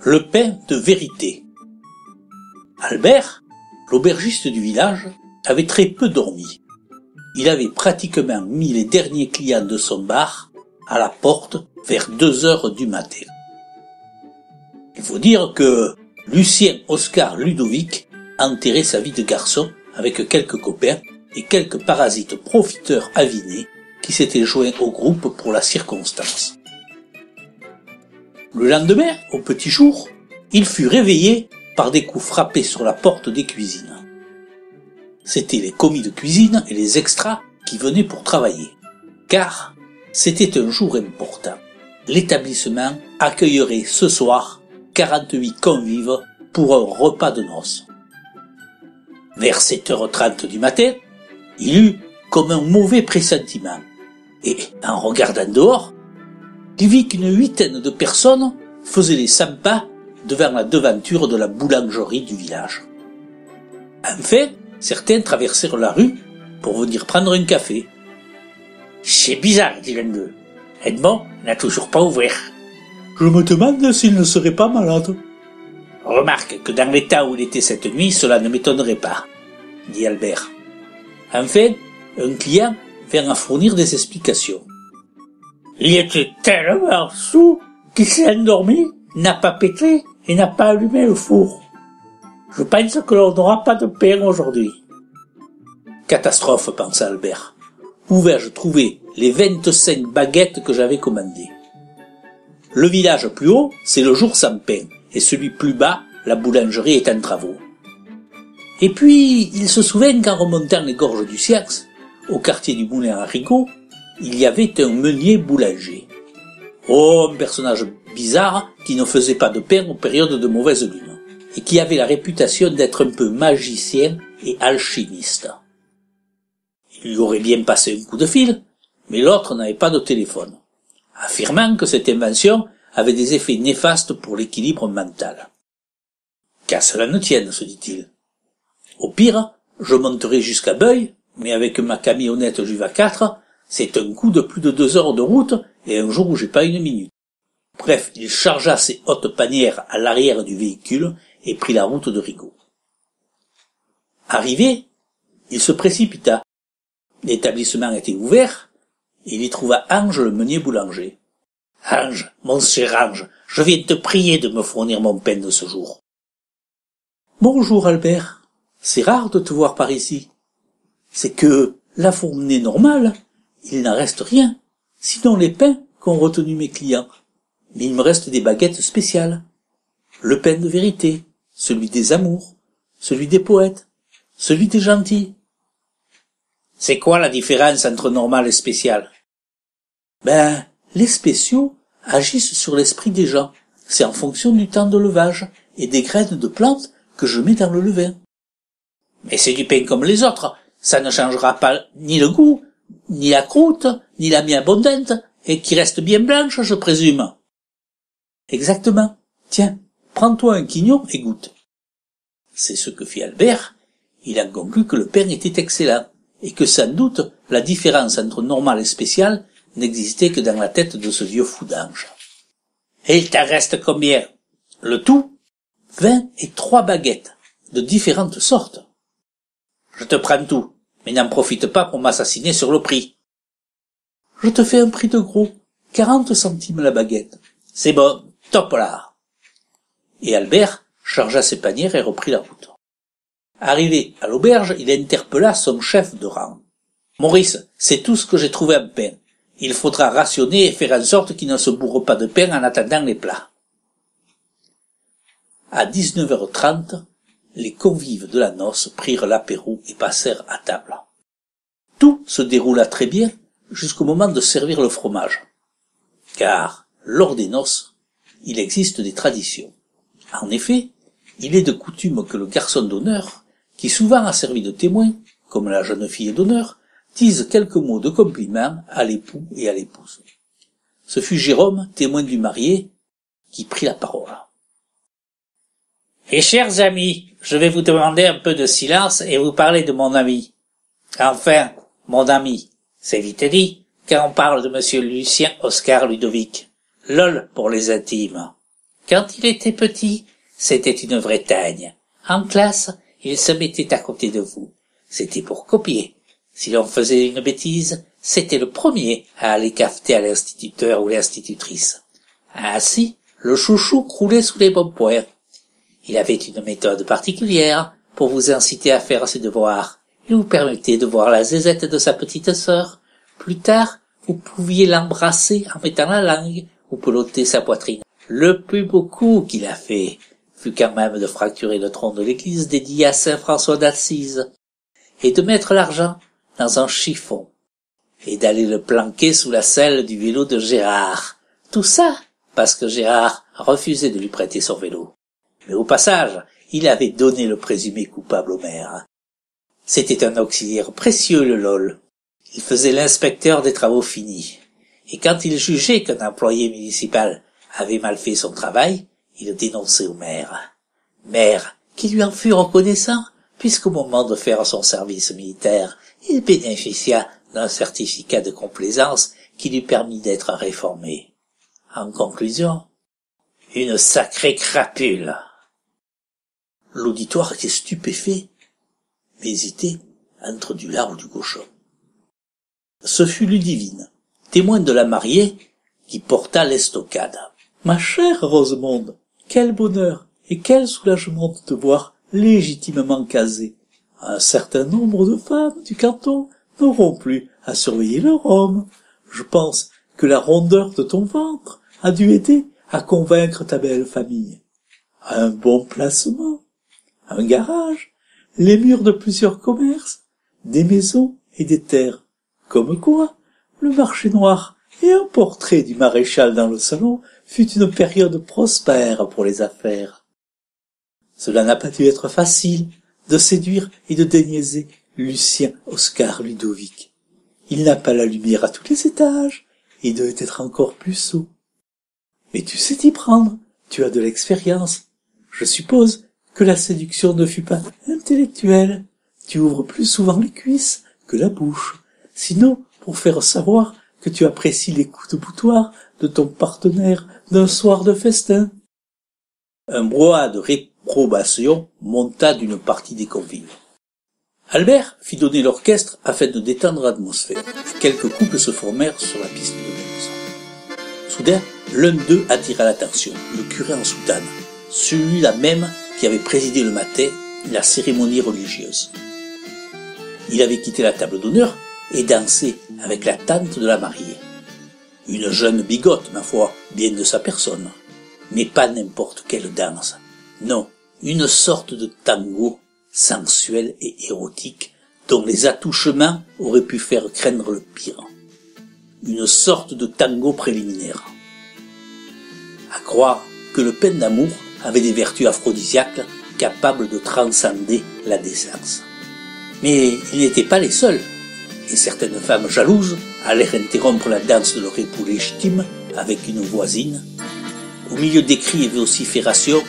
Le pain de vérité. Albert, l'aubergiste du village, avait très peu dormi. Il avait pratiquement mis les derniers clients de son bar à la porte vers 2 heures du matin. Il faut dire que Lucien Oscar Ludovic enterrait sa vie de garçon avec quelques copains et quelques parasites profiteurs avinés qui s'étaient joints au groupe pour la circonstance. Le lendemain, au petit jour, il fut réveillé par des coups frappés sur la porte des cuisines. C'étaient les commis de cuisine et les extras qui venaient pour travailler, car c'était un jour important. L'établissement accueillerait ce soir 48 convives pour un repas de noces. Vers 7h30 du matin, il eut comme un mauvais pressentiment, et en regardant dehors, il vit qu'une 8aine de personnes faisaient les 100 pas devant la devanture de la boulangerie du village. Enfin, certains traversèrent la rue pour venir prendre un café. « C'est bizarre, dit l'un d'eux. Edmond n'a toujours pas ouvert. »« Je me demande s'il ne serait pas malade. »« Remarque que dans l'état où il était cette nuit, cela ne m'étonnerait pas, » dit Albert. Enfin, un client vint à fournir des explications. Il était tellement saoul qu'il s'est endormi, n'a pas pété et n'a pas allumé le four. Je pense que l'on n'aura pas de pain aujourd'hui. Catastrophe, pensa Albert. Où vais-je trouver les 25 baguettes que j'avais commandées? Le village plus haut, c'est le jour sans pain, et celui plus bas, la boulangerie est en travaux. Et puis, il se souvint qu'en remontant les gorges du Siax, au quartier du Moulin à Rigaud, il y avait un meunier boulanger. Oh, un personnage bizarre qui ne faisait pas de pain aux périodes de mauvaise lune, et qui avait la réputation d'être un peu magicien et alchimiste. Il lui aurait bien passé un coup de fil, mais l'autre n'avait pas de téléphone, affirmant que cette invention avait des effets néfastes pour l'équilibre mental. Qu'à cela ne tienne, se dit-il. Au pire, je monterai jusqu'à Beuil, mais avec ma camionnette Juva 4, c'est un coup de plus de 2 heures de route et un jour où j'ai pas une minute. Bref, il chargea ses hautes panières à l'arrière du véhicule et prit la route de Rigaud. Arrivé, il se précipita. L'établissement était ouvert, et il y trouva Ange le meunier boulanger. « Ange, mon cher Ange, je viens te prier de me fournir mon pain de ce jour. »« Bonjour Albert, c'est rare de te voir par ici. C'est que, la fournée normale, il n'en reste rien, sinon les pains qu'ont retenu mes clients. Mais il me reste des baguettes spéciales. Le pain de vérité, celui des amours, celui des poètes, celui des gentils. » C'est quoi la différence entre normal et spécial? Ben, les spéciaux agissent sur l'esprit des gens. C'est en fonction du temps de levage et des graines de plantes que je mets dans le levain. Mais c'est du pain comme les autres. Ça ne changera pas ni le goût, ni la croûte, ni la mie abondante, et qui reste bien blanche, je présume. Exactement. Tiens, prends-toi un quignon et goûte. C'est ce que fit Albert. Il en conclut que le pain était excellent, et que sans doute la différence entre normal et spécial n'existait que dans la tête de ce vieux fou d'Ange. Et il t'en reste combien? Le tout? 23 baguettes, de différentes sortes. Je te prends tout, mais n'en profite pas pour m'assassiner sur le prix. Je te fais un prix de gros, 40 centimes la baguette. C'est bon, top là. Et Albert chargea ses panières et reprit la route. Arrivé à l'auberge, il interpella son chef de rang. « Maurice, c'est tout ce que j'ai trouvé en pain. Il faudra rationner et faire en sorte qu'il ne se bourre pas de pain en attendant les plats. » À 19h30, les convives de la noce prirent l'apéro et passèrent à table. Tout se déroula très bien jusqu'au moment de servir le fromage. Car, lors des noces, il existe des traditions. En effet, il est de coutume que le garçon d'honneur, qui souvent a servi de témoin, comme la jeune fille d'honneur, dise quelques mots de compliment à l'époux et à l'épouse. Ce fut Jérôme, témoin du marié, qui prit la parole. « Et chers amis, je vais vous demander un peu de silence et vous parler de mon ami. Enfin, mon ami, c'est vite dit, car on parle de monsieur Lucien Oscar Ludovic. LOL pour les intimes. Quand il était petit, c'était une vraie tagne. En classe, il se mettait à côté de vous. C'était pour copier. Si l'on faisait une bêtise, c'était le premier à aller cafeter à l'instituteur ou l'institutrice. Ainsi, le chouchou croulait sous les bons points. Il avait une méthode particulière pour vous inciter à faire ses devoirs. Il vous permettait de voir la zézette de sa petite sœur. Plus tard, vous pouviez l'embrasser en mettant la langue ou peloter sa poitrine. Le plus beau coup qu'il a fait fut quand même de fracturer le tronc de l'église dédiée à saint François d'Assise et de mettre l'argent dans un chiffon et d'aller le planquer sous la selle du vélo de Gérard. Tout ça parce que Gérard refusait de lui prêter son vélo. Mais au passage, il avait donné le présumé coupable au maire. C'était un auxiliaire précieux, le LOL. Il faisait l'inspecteur des travaux finis. Et quand il jugeait qu'un employé municipal avait mal fait son travail, il le dénonçait au maire. Maire qui lui en fut reconnaissant, puisqu'au moment de faire son service militaire, il bénéficia d'un certificat de complaisance qui lui permit d'être réformé. En conclusion, une sacrée crapule. L'auditoire était stupéfait, mais hésitait entre du lard ou du cochon. Ce fut Ludivine, témoin de la mariée, qui porta l'estocade. « Ma chère Rosemonde, quel bonheur et quel soulagement de te voir légitimement casée. Un certain nombre de femmes du canton n'auront plus à surveiller leur homme. Je pense que la rondeur de ton ventre a dû aider à convaincre ta belle famille. Un bon placement, un garage, les murs de plusieurs commerces, des maisons et des terres. Comme quoi, le marché noir et un portrait du maréchal dans le salon fut une période prospère pour les affaires. Cela n'a pas dû être facile de séduire et de déniaiser Lucien Oscar Ludovic. Il n'a pas la lumière à tous les étages et doit être encore plus sot. Mais tu sais t'y prendre, tu as de l'expérience. Je suppose que la séduction ne fut pas intellectuelle. Tu ouvres plus souvent les cuisses que la bouche. Sinon, pour faire savoir que tu apprécies les coups de boutoir de ton partenaire d'un soir de festin. Un brouhaha de réprobation monta d'une partie des convives. Albert fit donner l'orchestre afin de détendre l'atmosphère. Quelques couples se formèrent sur la piste de danse. Soudain, l'un d'eux attira l'attention, le curé en soutane, celui-là même qui avait présidé le matin la cérémonie religieuse. Il avait quitté la table d'honneur et dansé avec la tante de la mariée. Une jeune bigote, ma foi, bien de sa personne. Mais pas n'importe quelle danse. Non, une sorte de tango sensuel et érotique dont les attouchements auraient pu faire craindre le pire. Une sorte de tango préliminaire. À croire que le pain d'amour avait des vertus aphrodisiaques capables de transcender la décence. Mais ils n'étaient pas les seuls, et certaines femmes jalouses allèrent interrompre la danse de leur époux légitime avec une voisine. Au milieu des cris et vociférations,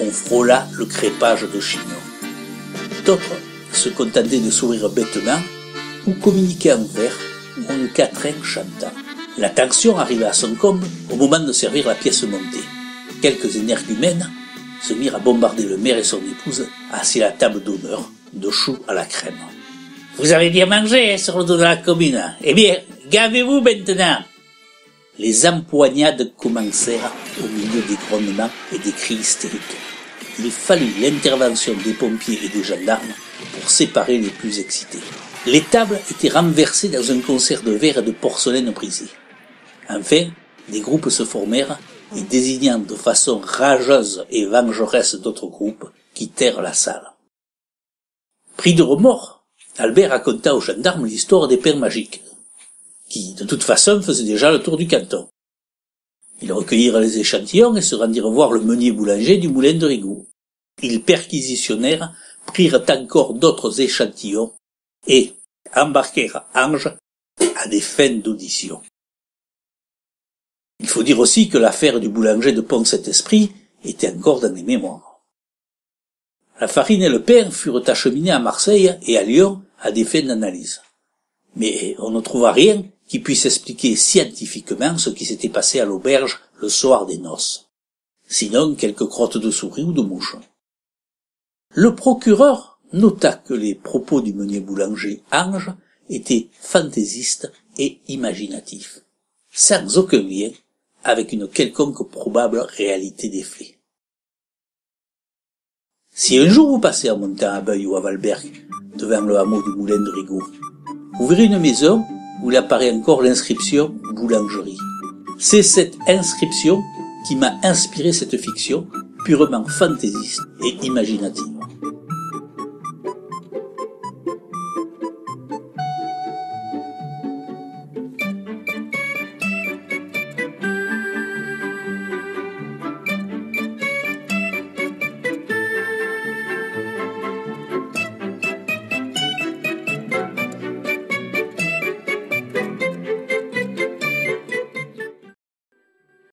on frôla le crépage de chignon. D'autres se contentaient de sourire bêtement ou communiquaient en vers ou en quatrain chantant. La tension arriva à son comble au moment de servir la pièce montée. Quelques énergumènes se mirent à bombarder le maire et son épouse assis à la table d'honneur de choux à la crème. « Vous avez bien mangé sur le dos de la commune. Eh bien, gavez-vous maintenant !» Les empoignades commencèrent au milieu des grondements et des cris hystériques. Il fallut l'intervention des pompiers et des gendarmes pour séparer les plus excités. Les tables étaient renversées dans un concert de verre et de porcelaine brisée. Enfin, des groupes se formèrent et, désignant de façon rageuse et vengeresse d'autres groupes, quittèrent la salle. Pris de remords, Albert raconta aux gendarmes l'histoire des pains magiques, qui, de toute façon, faisaient déjà le tour du canton. Ils recueillirent les échantillons et se rendirent voir le meunier boulanger du moulin de Rigaud. Ils perquisitionnèrent, prirent encore d'autres échantillons et embarquèrent Ange à des fins d'audition. Il faut dire aussi que l'affaire du boulanger de Pont-Saint-Esprit était encore dans les mémoires. La farine et le pain furent acheminés à Marseille et à Lyon à des fins d'analyse. Mais on ne trouva rien qui puisse expliquer scientifiquement ce qui s'était passé à l'auberge le soir des noces. sinon quelques crottes de souris ou de mouches. Le procureur nota que les propos du meunier boulanger Ange étaient fantaisistes et imaginatifs, sans aucun lien avec une quelconque probable réalité des faits. Si un jour vous passez en montant à Beuil ou à Valberg, devant le hameau du moulin de Rigaud, vous verrez une maison où il apparaît encore l'inscription « Boulangerie ». C'est cette inscription qui m'a inspiré cette fiction purement fantaisiste et imaginative.